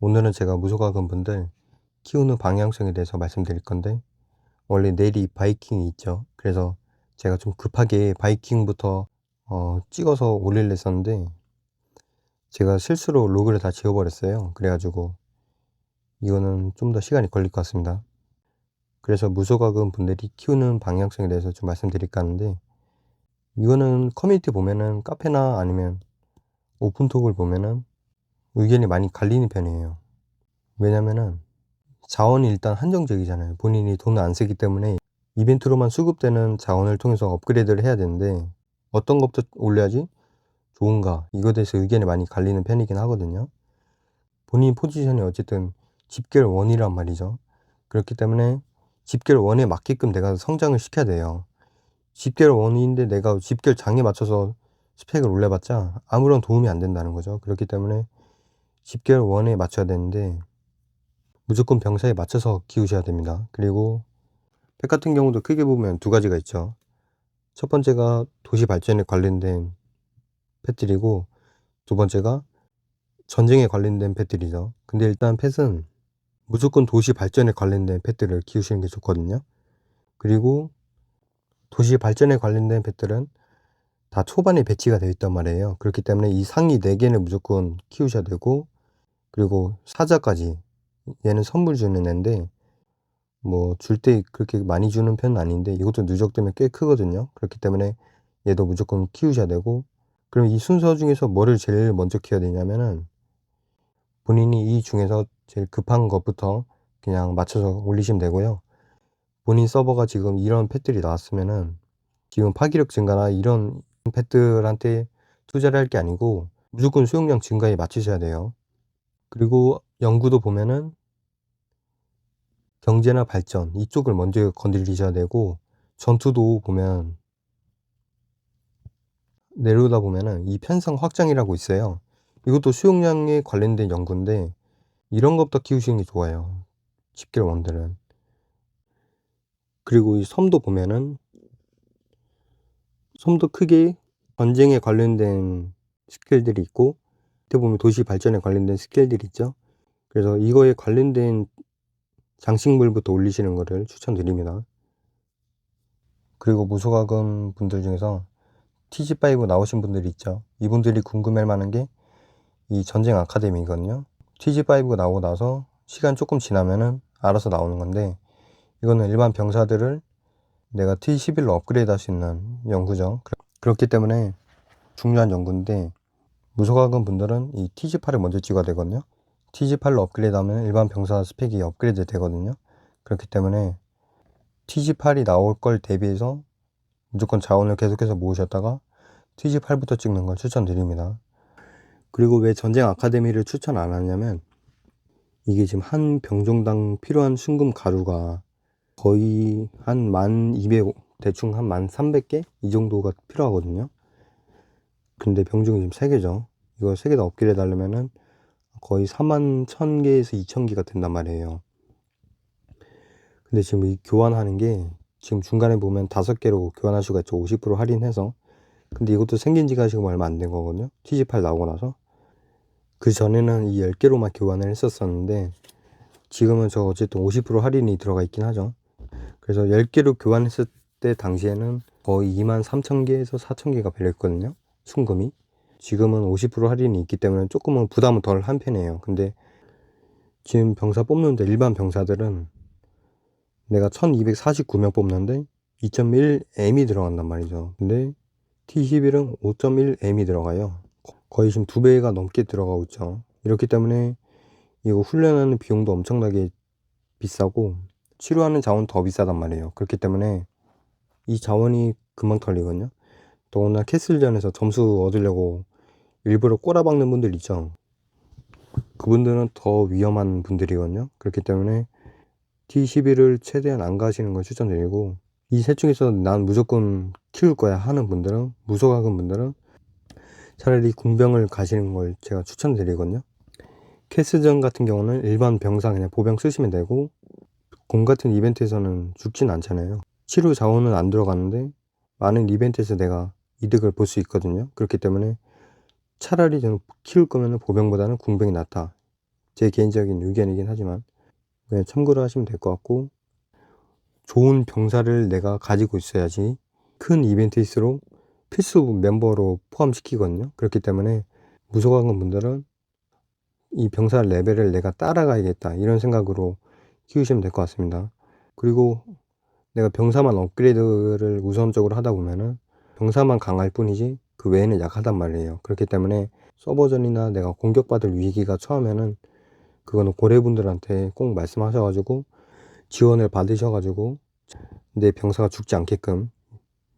오늘은 제가 무소가금 분들 키우는 방향성에 대해서 말씀드릴 건데, 원래 내일이 바이킹이 있죠. 그래서 제가 좀 급하게 바이킹부터 찍어서 올리려 했었는데, 제가 실수로 로그를 다 지워버렸어요. 그래가지고 이거는 좀 더 시간이 걸릴 것 같습니다. 그래서 무소가금 분들이 키우는 방향성에 대해서 좀 말씀드릴까 하는데, 이거는 커뮤니티 보면은, 카페나 아니면 오픈톡을 보면은 의견이 많이 갈리는 편이에요. 왜냐면은 자원이 일단 한정적이잖아요. 본인이 돈을 안 쓰기 때문에 이벤트로만 수급되는 자원을 통해서 업그레이드를 해야 되는데, 어떤 것부터 올려야지 좋은가, 이거에 대해서 의견이 많이 갈리는 편이긴 하거든요. 본인 포지션이 어쨌든 집결 원이란 말이죠. 그렇기 때문에 집결 원에 맞게끔 내가 성장을 시켜야 돼요. 집결 원인데 내가 집결 장에 맞춰서 스펙을 올려봤자 아무런 도움이 안 된다는 거죠. 그렇기 때문에 집결 원에 맞춰야 되는데, 무조건 병사에 맞춰서 키우셔야 됩니다. 그리고 펫 같은 경우도 크게 보면 두 가지가 있죠. 첫 번째가 도시 발전에 관련된 펫들이고, 두 번째가 전쟁에 관련된 펫들이죠. 근데 일단 펫은 무조건 도시 발전에 관련된 펫들을 키우시는 게 좋거든요. 그리고 도시 발전에 관련된 펫들은 다 초반에 배치가 되어 있단 말이에요. 그렇기 때문에 이 상위 4개는 무조건 키우셔야 되고, 그리고 사자까지, 얘는 선물 주는 애인데 뭐 줄 때 그렇게 많이 주는 편은 아닌데 이것도 누적되면 꽤 크거든요. 그렇기 때문에 얘도 무조건 키우셔야 되고, 그럼 이 순서 중에서 뭐를 제일 먼저 키워야 되냐면은, 본인이 이 중에서 제일 급한 것부터 그냥 맞춰서 올리시면 되고요. 본인 서버가 지금 이런 펫들이 나왔으면은 지금 파기력 증가나 이런 펫들한테 투자를 할 게 아니고 무조건 수용량 증가에 맞추셔야 돼요. 그리고 연구도 보면은 경제나 발전 이쪽을 먼저 건드리셔야 되고, 전투도 보면 내려오다 보면은 이 편성 확장이라고 있어요. 이것도 수용량에 관련된 연구인데 이런 것부터 키우시는 게 좋아요, 집결원들은. 그리고 이 섬도 보면은, 섬도 크게 전쟁에 관련된 스킬들이 있고, 밑에 보면 도시 발전에 관련된 스킬들이 있죠. 그래서 이거에 관련된 장식물부터 올리시는 거를 추천드립니다. 그리고 무소가금 분들 중에서 TG5 나오신 분들이 있죠. 이분들이 궁금할 만한 게 이 전쟁 아카데미거든요. TG5가 나오고 나서 시간 조금 지나면은 알아서 나오는 건데, 이거는 일반 병사들을 내가 T11로 업그레이드 할 수 있는 연구죠. 그렇기 때문에 중요한 연구인데, 무소가금 분들은 이 TG8을 먼저 찍어야 되거든요. TG8로 업그레이드 하면 일반 병사 스펙이 업그레이드 되거든요. 그렇기 때문에 TG8이 나올 걸 대비해서 무조건 자원을 계속해서 모으셨다가 TG8부터 찍는 걸 추천드립니다. 그리고 왜 전쟁 아카데미를 추천 안 하냐면, 이게 지금 한 병종당 필요한 순금 가루가 거의 한 1200, 대충 한 1300개? 이 정도가 필요하거든요. 근데 병종이 지금 3개죠. 이거 3개 다 업그레이드 하려면은 거의 41,000개에서 2,000개가 된단 말이에요. 근데 지금 이 교환하는 게, 지금 중간에 보면 5개로 교환할 수가 있죠. 50% 할인해서. 근데 이것도 생긴 지가 지금 얼마 안 된 거거든요. TG8 나오고 나서. 그 전에는 이 10개로만 교환을 했었었는데, 지금은 저 어쨌든 50% 할인이 들어가 있긴 하죠. 그래서 10개로 교환했을 때 당시에는 거의 23,000개에서 4,000개가 걸렸거든요, 순금이. 지금은 50% 할인이 있기 때문에 조금은 부담은 덜 한 편이에요. 근데 지금 병사 뽑는데, 일반 병사들은 내가 1249명 뽑는데 2.1M이 들어간단 말이죠. 근데 T11은 5.1M이 들어가요. 거의 지금 2배가 넘게 들어가고 있죠. 이렇기 때문에 이거 훈련하는 비용도 엄청나게 비싸고 치료하는 자원 더 비싸단 말이에요. 그렇기 때문에 이 자원이 금방 털리거든요. 더구나 캐슬전에서 점수 얻으려고 일부러 꼬라박는 분들 있죠. 그분들은 더 위험한 분들이거든요. 그렇기 때문에 T11을 최대한 안 가시는 걸 추천드리고, 이 셋 중에서 난 무조건 키울 거야 하는 분들은, 무소가금 분들은 차라리 궁병을 가시는 걸 제가 추천드리거든요. 캐스전 같은 경우는 일반 병사 그냥 보병 쓰시면 되고, 공 같은 이벤트에서는 죽진 않잖아요. 치료 자원은 안 들어가는데 많은 이벤트에서 내가 이득을 볼 수 있거든요. 그렇기 때문에 차라리 저는 키울 거면 보병보다는 궁병이 낫다, 제 개인적인 의견이긴 하지만 그냥 참고를 하시면 될 것 같고, 좋은 병사를 내가 가지고 있어야지 큰 이벤트일수록 필수 멤버로 포함시키거든요. 그렇기 때문에 무소관관 분들은 이 병사 레벨을 내가 따라가야겠다 이런 생각으로 키우시면 될 것 같습니다. 그리고 내가 병사만 업그레이드를 우선적으로 하다 보면은 병사만 강할 뿐이지 그 외에는 약하단 말이에요. 그렇기 때문에 서버전이나 내가 공격받을 위기가 처음에는 그거는 고래분들한테 꼭 말씀하셔가지고 지원을 받으셔가지고 내 병사가 죽지 않게끔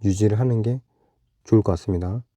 유지를 하는 게 좋을 것 같습니다.